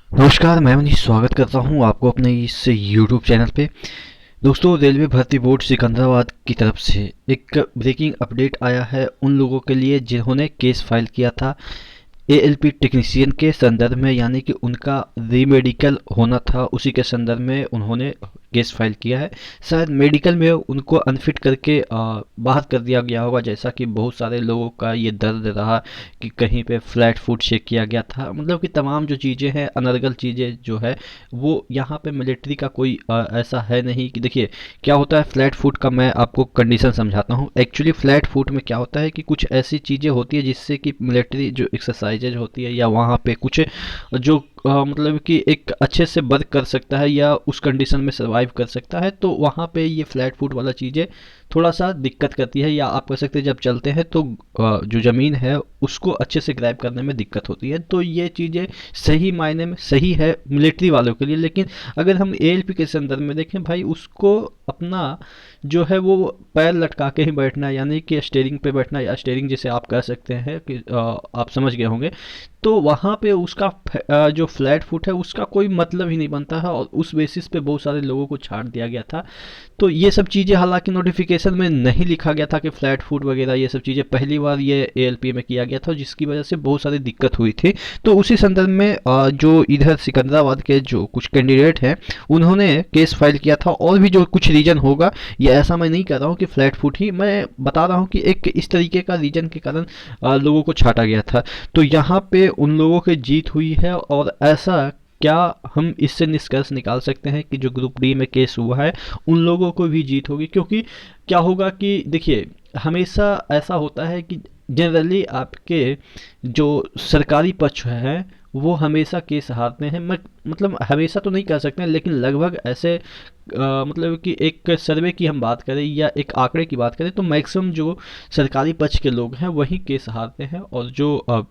नमस्कार, मैं मनीष स्वागत करता हूं आपको अपने इस यूट्यूब चैनल पे। दोस्तों, रेलवे भर्ती बोर्ड सिकंदराबाद की तरफ से एक ब्रेकिंग अपडेट आया है उन लोगों के लिए जिन्होंने केस फाइल किया था एएलपी टेक्नीशियन के संदर्भ में, यानी कि उनका रीमेडिकल होना था, उसी के संदर्भ में उन्होंने केस फाइल किया है। शायद मेडिकल में उनको अनफिट करके बाहर कर दिया गया होगा, जैसा कि बहुत सारे लोगों का ये दर्द रहा कि कहीं पे फ्लैट फुट चेक किया गया था। मतलब कि तमाम जो चीज़ें हैं, अनर्गल चीज़ें जो है वो यहाँ पे मिलिट्री का कोई ऐसा है नहीं कि देखिए क्या होता है। फ्लैट फुट का मैं आपको कंडीशन समझाता हूँ। एक्चुअली फ्लैट फुट में क्या होता है कि कुछ ऐसी चीज़ें होती है जिससे कि मिलिट्री जो एक्सरसाइजेज होती है या वहाँ पे कुछ जो मतलब कि एक अच्छे से वर्क कर सकता है या उस कंडीशन में सर्वाइव कर सकता है, तो वहाँ पे ये फ्लैट फुट वाला चीज़ें थोड़ा सा दिक्कत करती है। या आप कह सकते हैं जब चलते हैं तो जो ज़मीन है उसको अच्छे से ग्रैब करने में दिक्कत होती है। तो ये चीज़ें सही मायने में सही है मिलिट्री वालों के लिए। लेकिन अगर हम एएलपी के संदर्भ में देखें भाई, उसको अपना जो है वो पैर लटका के ही बैठना, यानी कि स्टेयरिंग पे बैठना, या स्टेयरिंग जिसे आप कह सकते हैं कि आप समझ गए होंगे। तो वहाँ पे उसका जो फ्लैट फुट है उसका कोई मतलब ही नहीं बनता है, और उस बेसिस पे बहुत सारे लोगों को छाट दिया गया था। तो ये सब चीज़ें हालांकि नोटिफिकेशन में नहीं लिखा गया था कि फ्लैट फुट वगैरह ये सब चीज़ें, पहली बार ये एएलपी में किया गया था, जिसकी वजह से बहुत सारी दिक्कत हुई थी। तो उसी संदर्भ में जो इधर सिकंदराबाद के जो कुछ कैंडिडेट हैं उन्होंने केस फाइल किया था। और भी जो कुछ रीजन होगा, ये ऐसा मैं नहीं कह रहा हूँ कि फ्लैट फुट ही, मैं बता रहा हूँ कि एक इस तरीके का रीजन के कारण लोगों को छाटा गया था। तो यहाँ पे उन लोगों की जीत हुई है। और ऐसा क्या हम इससे निष्कर्ष निकाल सकते हैं कि जो ग्रुप डी में केस हुआ है उन लोगों को भी जीत होगी। क्योंकि क्या होगा कि देखिए, हमेशा ऐसा होता है कि जनरली आपके जो सरकारी पक्ष है वो हमेशा केस हारते हैं। मतलब हमेशा तो नहीं कह सकते हैं, लेकिन लगभग ऐसे मतलब कि एक सर्वे की हम बात करें या एक आंकड़े की बात करें तो मैक्सिमम जो सरकारी पक्ष के लोग हैं वही केस हारते हैं। और जो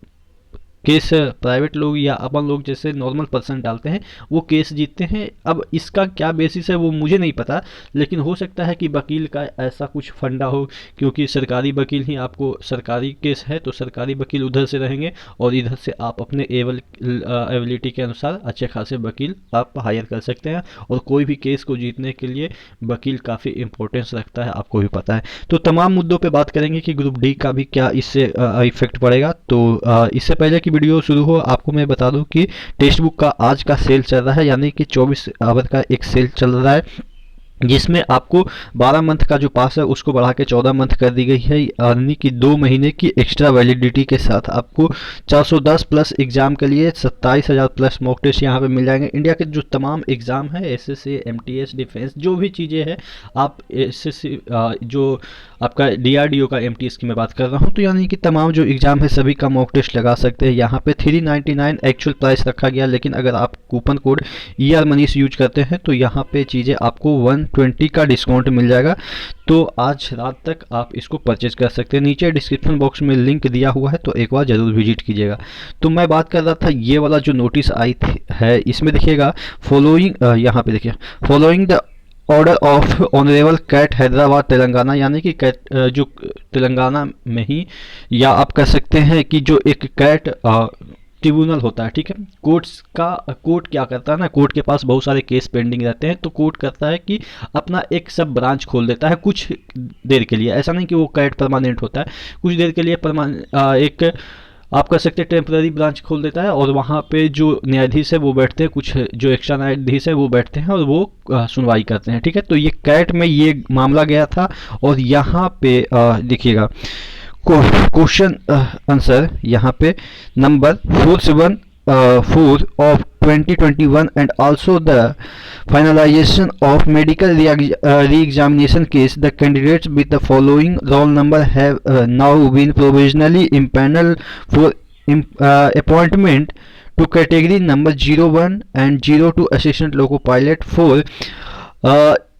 केस प्राइवेट लोग या अपन लोग जैसे नॉर्मल पर्सन डालते हैं वो केस जीतते हैं। अब इसका क्या बेसिस है वो मुझे नहीं पता, लेकिन हो सकता है कि वकील का ऐसा कुछ फंडा हो, क्योंकि सरकारी वकील ही आपको, सरकारी केस है तो सरकारी वकील उधर से रहेंगे और इधर से आप अपने एबिलिटी के अनुसार अच्छे खासे वकील आप हायर कर सकते हैं। और कोई भी केस को जीतने के लिए वकील काफ़ी इंपॉर्टेंस रखता है, आपको भी पता है। तो तमाम मुद्दों पे बात करेंगे कि ग्रुप डी का भी क्या इससे इफेक्ट पड़ेगा। तो इससे पहले कि वीडियो शुरू हो आपको मैं बता दूं कि टेक्स्ट बुक का आज का सेल चल रहा है, यानी कि 24 आवर का एक सेल चल रहा है, जिसमें आपको 12 मंथ का जो पास है उसको बढ़ा के 14 मंथ कर दी गई है, यानी कि 2 महीने की एक्स्ट्रा वैलिडिटी के साथ आपको 410 प्लस एग्जाम के लिए 27,000 प्लस मॉक टेस्ट यहाँ पे मिल जाएंगे। इंडिया के जो तमाम एग्जाम है, एसएससी, एमटीएस, डिफेंस, जो भी चीज़ें हैं, आप एसएससी जो आपका डीआरडीओ का एमटीएस की मैं बात कर रहा हूँ, तो यानी कि तमाम जो एग्जाम है सभी का मॉक टेस्ट लगा सकते हैं। यहाँ पे 399 एक्चुअल प्राइस रखा गया, लेकिन अगर आप coupon code ER Manish use करते हैं तो यहाँ पे चीज़ें आपको 120 का डिस्काउंट मिल जाएगा। तो आज रात तक आप इसको परचेज कर सकते हैं। नीचे डिस्क्रिप्शन बॉक्स में लिंक दिया हुआ है, तो एक बार जरूर विजिट कीजिएगा। तो मैं बात कर रहा था ये वाला जो नोटिस आई थी है, इसमें देखिएगा फॉलोइंग, यहाँ पे देखिए, following the order of honourable CAT Hyderabad Telangana, यानी कि कैट जो तेलंगाना में ही, या आप कह सकते हैं कि जो एक कैट ट्रिब्यूनल होता है, ठीक है। कोर्ट क्या करता है ना, कोर्ट के पास बहुत सारे केस पेंडिंग रहते हैं, तो कोर्ट करता है कि अपना एक सब ब्रांच खोल देता है कुछ देर के लिए। ऐसा नहीं कि वो कैट परमानेंट होता है, कुछ देर के लिए एक आप कह सकते हैं टेम्पररी ब्रांच खोल देता है, और वहाँ पे जो न्यायाधीश है वो बैठते हैं, कुछ जो एक्स्ट्रा न्यायाधीश है वो बैठते हैं और वो सुनवाई करते हैं, ठीक है। तो ये कैट में ये मामला गया था। और यहाँ पे देखिएगा क्वेश्चन आंसर यहाँ पे number 474 of 2021 and also the finalization of medical re-examination case. The candidates with the following roll number have now been provisionally impaneled for appointment to category number 01 and 02 assistant loco pilot for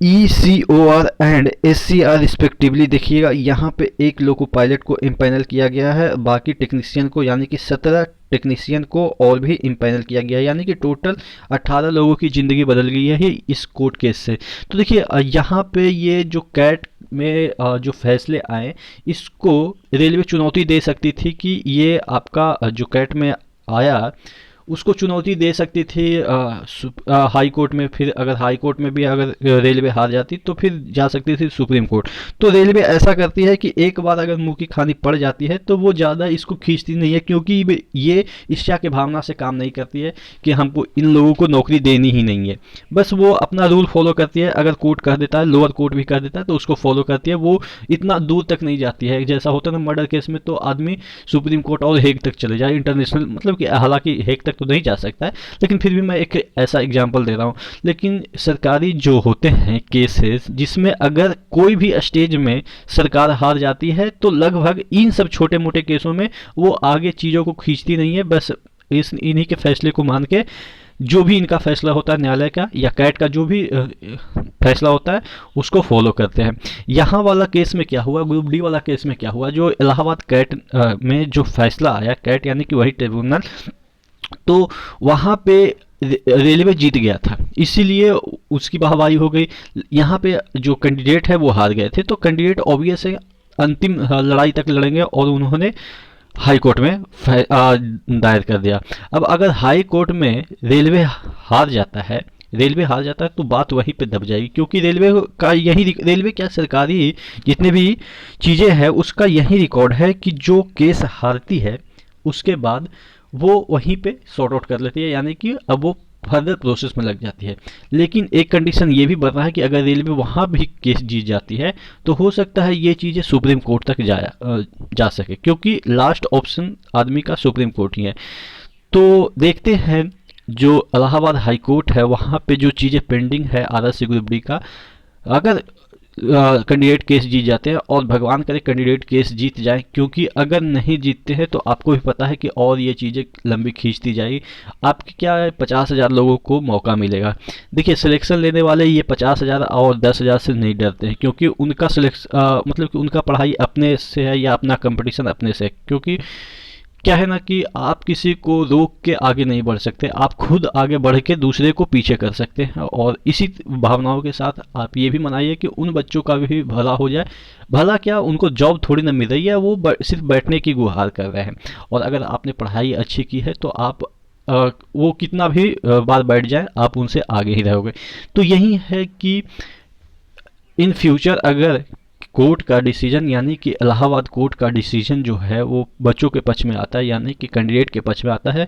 ECOR and SCR respectively. देखिएगा यहाँ पे एक loco pilot को empanel किया गया है, बाकी technician को, यानी कि 17 टेक्नीशियन को और भी इम्पैनल किया गया है, यानी कि टोटल 18 लोगों की ज़िंदगी बदल गई है इस कोर्ट केस से। तो देखिए यहाँ पे ये जो कैट में जो फैसले आए, इसको रेलवे चुनौती दे सकती थी कि ये आपका जो कैट में आया उसको चुनौती दे सकती थी हाई कोर्ट में। फिर अगर हाई कोर्ट में भी अगर रेलवे हार जाती तो फिर जा सकती थी सुप्रीम कोर्ट। तो रेलवे ऐसा करती है कि एक बार अगर मुंह की खानी पड़ जाती है तो वो ज़्यादा इसको खींचती नहीं है, क्योंकि ये ईर्ष्या की भावना से काम नहीं करती है कि हमको इन लोगों को नौकरी देनी ही नहीं है। बस वो अपना रूल फॉलो करती है। अगर कोर्ट कर देता है, लोअर कोर्ट भी कर देता है, तो उसको फॉलो करती है। वो इतना दूर तक नहीं जाती है। जैसा होता है ना मर्डर केस में, तो आदमी सुप्रीम कोर्ट और हेग तक चले जाए, इंटरनेशनल, मतलब कि हालांकि हेग तक तो नहीं जा सकता है, लेकिन फिर भी मैं एक ऐसा एग्जांपल दे रहा हूँ। लेकिन सरकारी जो होते हैं केसेस, जिसमें अगर कोई भी स्टेज में सरकार हार जाती है तो लगभग इन सब छोटे मोटे केसों में वो आगे चीज़ों को खींचती नहीं है। बस इन्हीं के फैसले को मान के, जो भी इनका फैसला होता है न्यायालय का या कैट का जो भी फैसला होता है, उसको फॉलो करते हैं। यहाँ वाला केस में क्या हुआ, ग्रुप डी वाला केस में क्या हुआ, जो इलाहाबाद कैट में जो फैसला आया, कैट यानी कि वही ट्रिब्यूनल, तो वहाँ पे रेलवे जीत गया था, इसीलिए उसकी वाहवाही हो गई। यहाँ पे जो कैंडिडेट है वो हार गए थे, तो कैंडिडेट ऑब्वियस है अंतिम लड़ाई तक लड़ेंगे, और उन्होंने हाई कोर्ट में दायर कर दिया। अब अगर हाई कोर्ट में रेलवे हार जाता है, तो बात वहीं पे दब जाएगी, क्योंकि रेलवे का रेलवे क्या, सरकारी जितने भी चीज़ें हैं उसका यही रिकॉर्ड है कि जो केस हारती है उसके बाद वो वहीं पे सॉर्ट आउट कर लेती है, यानी कि अब वो फर्दर प्रोसेस में लग जाती है। लेकिन एक कंडीशन ये भी बन रहा है कि अगर रेलवे वहाँ भी केस जीत जाती है तो हो सकता है ये चीज़ें सुप्रीम कोर्ट तक जा सके, क्योंकि लास्ट ऑप्शन आदमी का सुप्रीम कोर्ट ही है। तो देखते हैं जो इलाहाबाद हाई कोर्ट है वहाँ पे जो चीज़ें पेंडिंग है RRC ग्रुप डी का, अगर कैंडिडेट केस जीत जाते हैं, और भगवान करे कैंडिडेट केस जीत जाए, क्योंकि अगर नहीं जीतते हैं तो आपको भी पता है कि और ये चीज़ें लंबी खींचती जाएगी। आपकी क्या है, 50,000 लोगों को मौका मिलेगा। देखिए सिलेक्शन लेने वाले ये 50,000 और 10,000 से नहीं डरते हैं, क्योंकि उनका मतलब कि उनका पढ़ाई अपने से है या अपना कंपटीशन अपने से है। क्योंकि क्या है ना कि आप किसी को रोक के आगे नहीं बढ़ सकते, आप खुद आगे बढ़ के दूसरे को पीछे कर सकते हैं। और इसी भावनाओं के साथ आप ये भी मनाइए कि उन बच्चों का भी भला हो जाए। भला क्या, उनको जॉब थोड़ी ना मिल रही है, वो सिर्फ बैठने की गुहार कर रहे हैं। और अगर आपने पढ़ाई अच्छी की है तो आप वो कितना भी बार बैठ जाए, आप उनसे आगे ही रहोगे। तो यही है कि इन फ्यूचर अगर कोर्ट का डिसीजन, यानी कि इलाहाबाद कोर्ट का डिसीजन जो है वो बच्चों के पक्ष में आता है, यानी कि कैंडिडेट के पक्ष में आता है,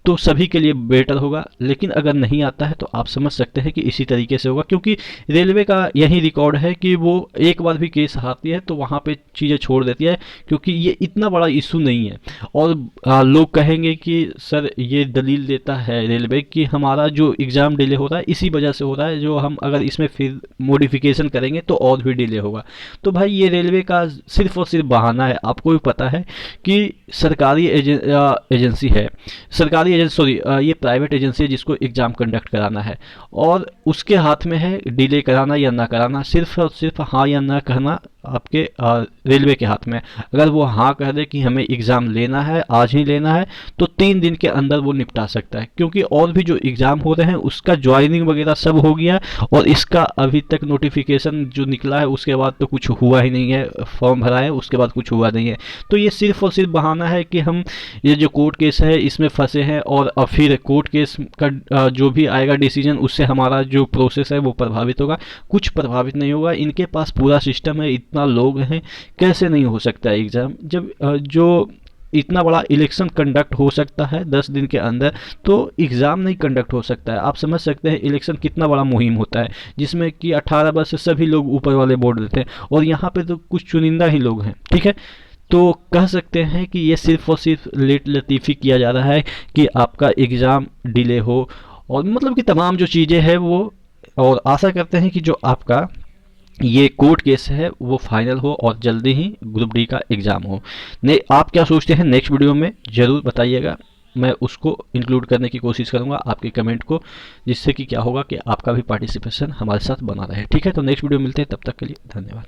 तो सभी के लिए बेटर होगा। लेकिन अगर नहीं आता है तो आप समझ सकते हैं कि इसी तरीके से होगा, क्योंकि रेलवे का यही रिकॉर्ड है कि वो एक बार भी केस हारती है तो वहाँ पे चीज़ें छोड़ देती है, क्योंकि ये इतना बड़ा इशू नहीं है। और लोग कहेंगे कि सर ये दलील देता है रेलवे कि हमारा जो एग्ज़ाम डिले हो रहा है इसी वजह से हो रहा है, जो हम अगर इसमें फिर मॉडिफिकेशन करेंगे तो और भी डिले होगा। तो भाई ये रेलवे का सिर्फ और सिर्फ बहाना है। आपको भी पता है कि सरकारी एजेंसी है, ये प्राइवेट एजेंसी है जिसको एग्ज़ाम कंडक्ट कराना है, और उसके हाथ में है डिले कराना या ना कराना। सिर्फ और सिर्फ हाँ या ना कहना आपके रेलवे के हाथ में। अगर वो हाँ कह दे कि हमें एग्ज़ाम लेना है, आज ही लेना है, तो 3 दिन के अंदर वो निपटा सकता है। क्योंकि और भी जो एग्ज़ाम हो रहे हैं उसका ज्वाइनिंग वगैरह सब हो गया, और इसका अभी तक नोटिफिकेशन जो निकला है उसके बाद तो कुछ हुआ ही नहीं है। फॉर्म भरा है उसके बाद कुछ हुआ नहीं है। तो ये सिर्फ और सिर्फ बहाना है कि हम ये जो कोर्ट केस है इसमें फंसे हैं, और फिर कोर्ट केस का जो भी आएगा डिसीजन उससे हमारा जो प्रोसेस है वो प्रभावित होगा। कुछ प्रभावित नहीं होगा। इनके पास पूरा सिस्टम है, इतना लोग हैं, कैसे नहीं हो सकता है एग्ज़ाम। जब जो इतना बड़ा इलेक्शन कंडक्ट हो सकता है 10 दिन के अंदर, तो एग्ज़ाम नहीं कंडक्ट हो सकता है। आप समझ सकते हैं इलेक्शन कितना बड़ा मुहिम होता है, जिसमें कि 18 वर्ष से सभी लोग ऊपर वाले वोट देते हैं, और यहाँ पे तो कुछ चुनिंदा ही लोग हैं। ठीक है, तो कह सकते हैं कि ये सिर्फ और सिर्फ लेट लतीफ़ी किया जा रहा है कि आपका एग्ज़ाम डिले हो, और मतलब कि तमाम जो चीज़ें हैं वो, और आशा करते हैं कि जो आपका ये कोर्ट केस है वो फाइनल हो और जल्दी ही ग्रुप डी का एग्ज़ाम हो। आप क्या सोचते हैं नेक्स्ट वीडियो में ज़रूर बताइएगा, मैं उसको इंक्लूड करने की कोशिश करूंगा आपके कमेंट को, जिससे कि क्या होगा कि आपका भी पार्टिसिपेशन हमारे साथ बना रहे। ठीक है, तो नेक्स्ट वीडियो मिलते हैं, तब तक के लिए धन्यवाद।